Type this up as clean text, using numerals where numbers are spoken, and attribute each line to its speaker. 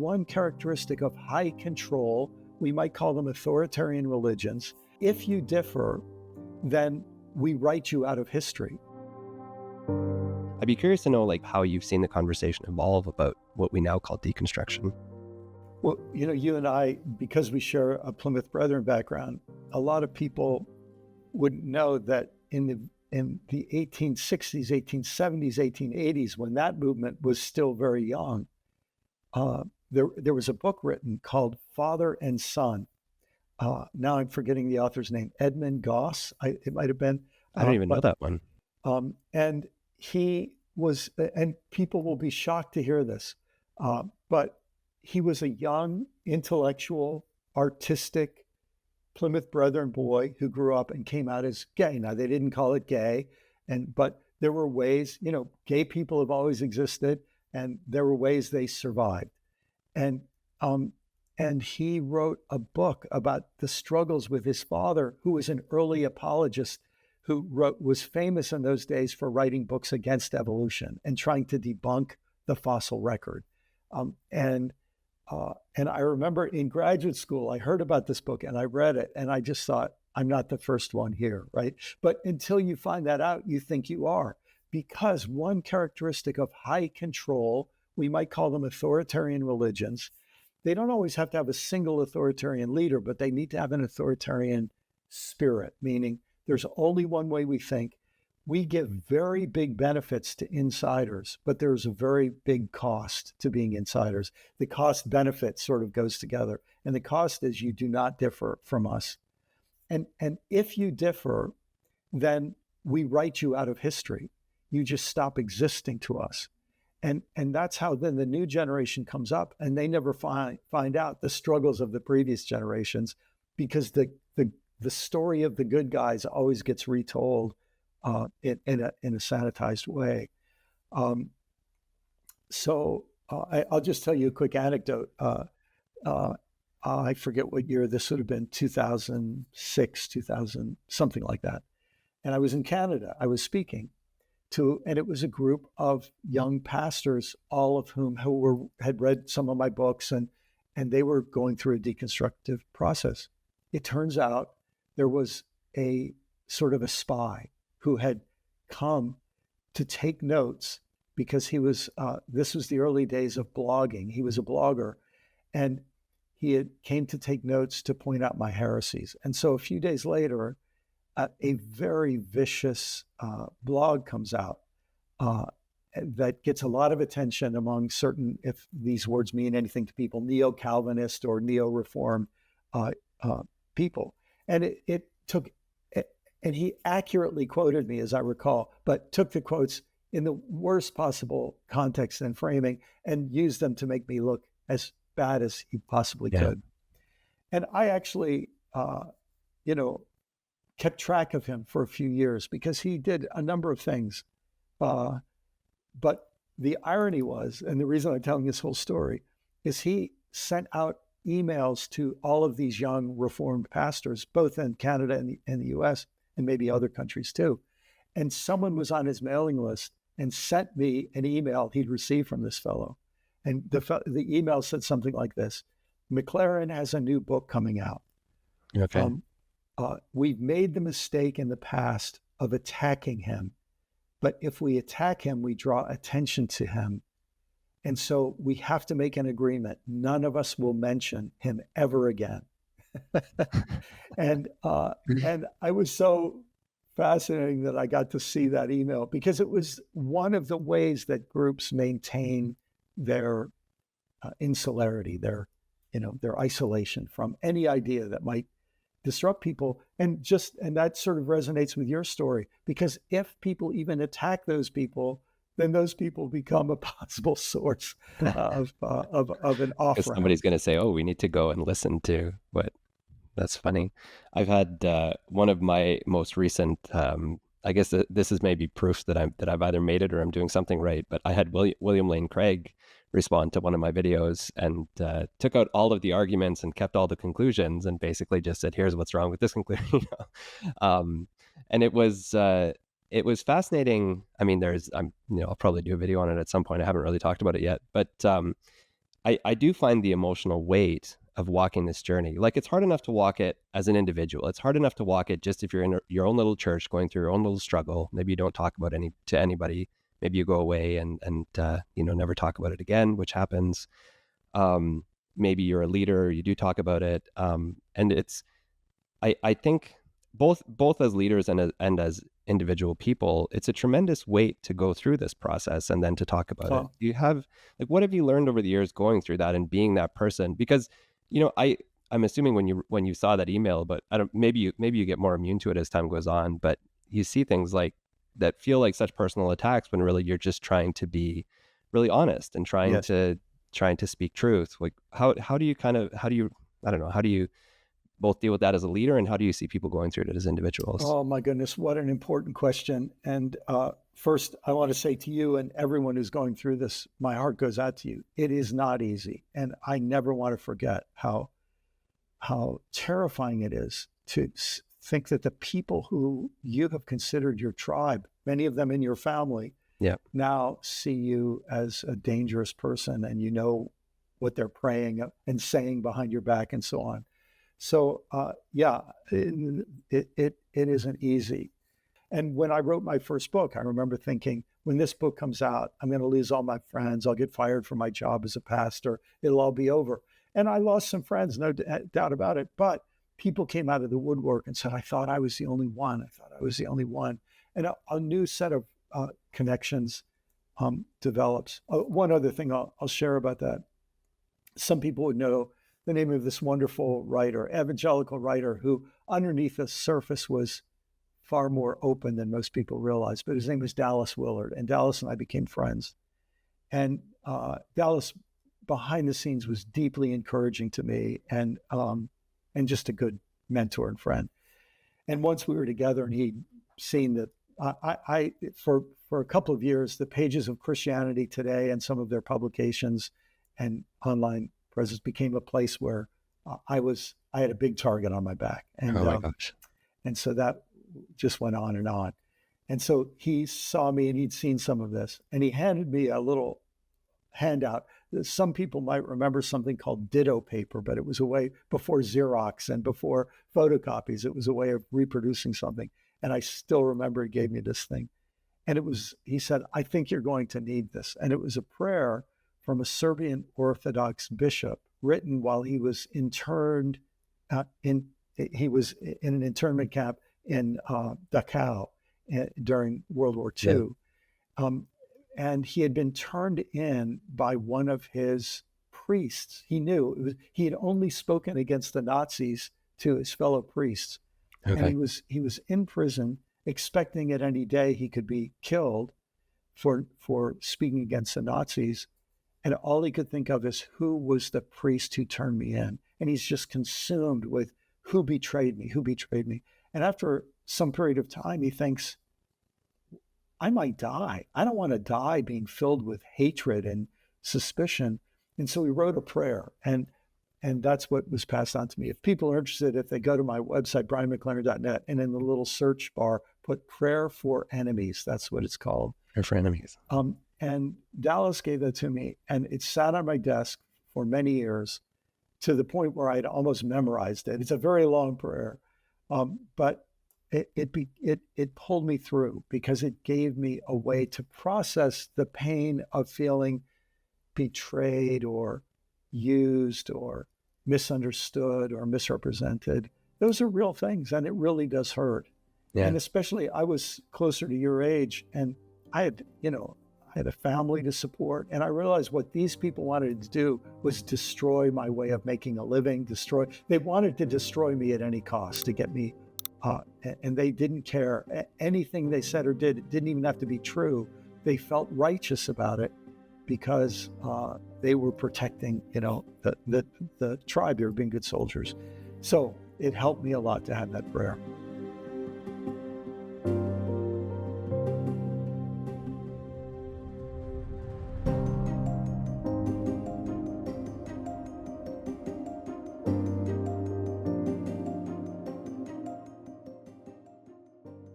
Speaker 1: one characteristic of high control. We might call them authoritarian religions. If you differ, then we write you out of history.
Speaker 2: I'd be curious to know how you've seen the conversation evolve about what we now call deconstruction.
Speaker 1: Well, you and I, because we share a Plymouth Brethren background, a lot of people wouldn't know that in the 1860s, 1870s, 1880s, when that movement was still very young, there was a book written called Father and Son. Now I'm forgetting the author's name, Edmund Goss, it might have been.
Speaker 2: I don't even know that one.
Speaker 1: And he was, and people will be shocked to hear this, but he was a young, intellectual, artistic Plymouth Brethren boy who grew up and came out as gay. Now, they didn't call it gay, but there were ways, gay people have always existed, and there were ways they survived. And he wrote a book about the struggles with his father, who was an early apologist, who was famous in those days for writing books against evolution and trying to debunk the fossil record. And I remember in graduate school, I heard about this book and I read it, and I just thought, I'm not the first one here, right? But until you find that out, you think you are, because one characteristic of high control, we might call them authoritarian religions. They don't always have to have a single authoritarian leader, but they need to have an authoritarian spirit, meaning there's only one way we think. We give very big benefits to insiders, but there's a very big cost to being insiders. The cost benefit sort of goes together. And the cost is you do not differ from us. And if you differ, then we write you out of history. You just stop existing to us. And that's how then the new generation comes up, and they never find out the struggles of the previous generations, because the story of the good guys always gets retold in a sanitized way. I'll just tell you a quick anecdote. I forget what year this would have been, 2006, 2000, something like that. And I was in Canada. I was speaking and it was a group of young pastors, all of whom had read some of my books, and they were going through a deconstructive process. It turns out there was a sort of a spy who had come to take notes, because he was, this was the early days of blogging. He was a blogger, and he came to take notes to point out my heresies. And so a few days later, a very vicious blog comes out that gets a lot of attention among certain, if these words mean anything to people, neo-Calvinist or neo-Reform people. And and he accurately quoted me, as I recall, but took the quotes in the worst possible context and framing and used them to make me look as bad as he possibly could. And I actually, kept track of him for a few years, because he did a number of things. But the irony was, and the reason I'm telling this whole story, is he sent out emails to all of these young Reformed pastors, both in Canada and the US, and maybe other countries too. And someone was on his mailing list and sent me an email he'd received from this fellow. And the email said something like this: McLaren has a new book coming out.
Speaker 2: Okay.
Speaker 1: We've made the mistake in the past of attacking him, but if we attack him, we draw attention to him. And so we have to make an agreement. None of us will mention him ever again. And I was so fascinating that I got to see that email, because it was one of the ways that groups maintain their insularity, their isolation from any idea that might disrupt people. And that sort of resonates with your story, because if people even attack those people, then those people become a possible source of an off-ramp.
Speaker 2: Because somebody's going to say, "Oh, we need to go and listen to what." That's funny. I've had one of my most recent. I guess this is maybe proof that I've either made it or I'm doing something right. But I had William Lane Craig respond to one of my videos and took out all of the arguments and kept all the conclusions and basically just said, "Here's what's wrong with this conclusion." And it was fascinating. I mean, I'll probably do a video on it at some point. I haven't really talked about it yet, but I do find the emotional weight of walking this journey. Like, it's hard enough to walk it as an individual. It's hard enough to walk it just if you're in your own little church going through your own little struggle. Maybe you don't talk about to anybody. Maybe you go away and never talk about it again, which happens. Maybe you're a leader, you do talk about it. And it's, I think both as leaders and as individual people, it's a tremendous weight to go through this process and then to talk about it. You have, like, what have you learned over the years going through that and being that person? Because, I'm assuming when you saw that email, but I don't, maybe you get more immune to it as time goes on, but you see things like that feel like such personal attacks when really you're just trying to be really honest and trying to speak truth. Like, how do you both deal with that as a leader, and how do you see people going through it as individuals?
Speaker 1: Oh my goodness, what an important question. And first, I want to say to you and everyone who's going through this, my heart goes out to you. It is not easy. And I never want to forget how terrifying it is to think that the people who you have considered your tribe, many of them in your family, now see you as a dangerous person, and you know what they're praying and saying behind your back and so on. So it isn't easy. And when I wrote my first book, I remember thinking, when this book comes out, I'm going to lose all my friends. I'll get fired from my job as a pastor. It'll all be over. And I lost some friends, no doubt about it. But people came out of the woodwork and said, I thought I was the only one. And a new set of connections develops. One other thing I'll share about that. Some people would know the name of this wonderful writer, evangelical writer, who underneath the surface was far more open than most people realize. But his name was Dallas Willard, and Dallas and I became friends. And Dallas, behind the scenes, was deeply encouraging to me, and just a good mentor and friend. And once we were together, and he'd seen that I for a couple of years, the pages of Christianity Today and some of their publications and online presence became a place where I had a big target on my back. And,
Speaker 2: oh my gosh.
Speaker 1: And so that just went on and on. And so he saw me, and he'd seen some of this, and he handed me a little handout. Some people might remember something called ditto paper, but it was a way, before Xerox and before photocopies, it was a way of reproducing something. And I still remember he gave me this thing. And he said, I think you're going to need this. And it was a prayer from a Serbian Orthodox bishop, written while he was interned he was in an internment camp in Dachau during World War II. Yeah. And he had been turned in by one of his priests. He had only spoken against the Nazis to his fellow priests. Okay. And he was in prison, expecting at any day he could be killed for speaking against the Nazis. And all he could think of is, who was the priest who turned me in? And he's just consumed with, who betrayed me? And after some period of time, he thinks, I might die. I don't want to die being filled with hatred and suspicion. And so he wrote a prayer, and that's what was passed on to me. If people are interested, if they go to my website, brianmclaren.net, and in the little search bar, put Prayer for Enemies. That's what it's called.
Speaker 2: Prayer for Enemies.
Speaker 1: And Dallas gave that to me, and it sat on my desk for many years, to the point where I'd almost memorized it. It's a very long prayer, but it pulled me through, because it gave me a way to process the pain of feeling betrayed or used or misunderstood or misrepresented. Those are real things, and it really does hurt. Yeah. And especially, I was closer to your age, and I had a family to support, and I realized what these people wanted to do was destroy my way of making a living. They wanted to destroy me at any cost to get me, and they didn't care. Anything they said or did, it didn't even have to be true. They felt righteous about it, because they were protecting, the tribe. They were being good soldiers. So it helped me a lot to have that prayer.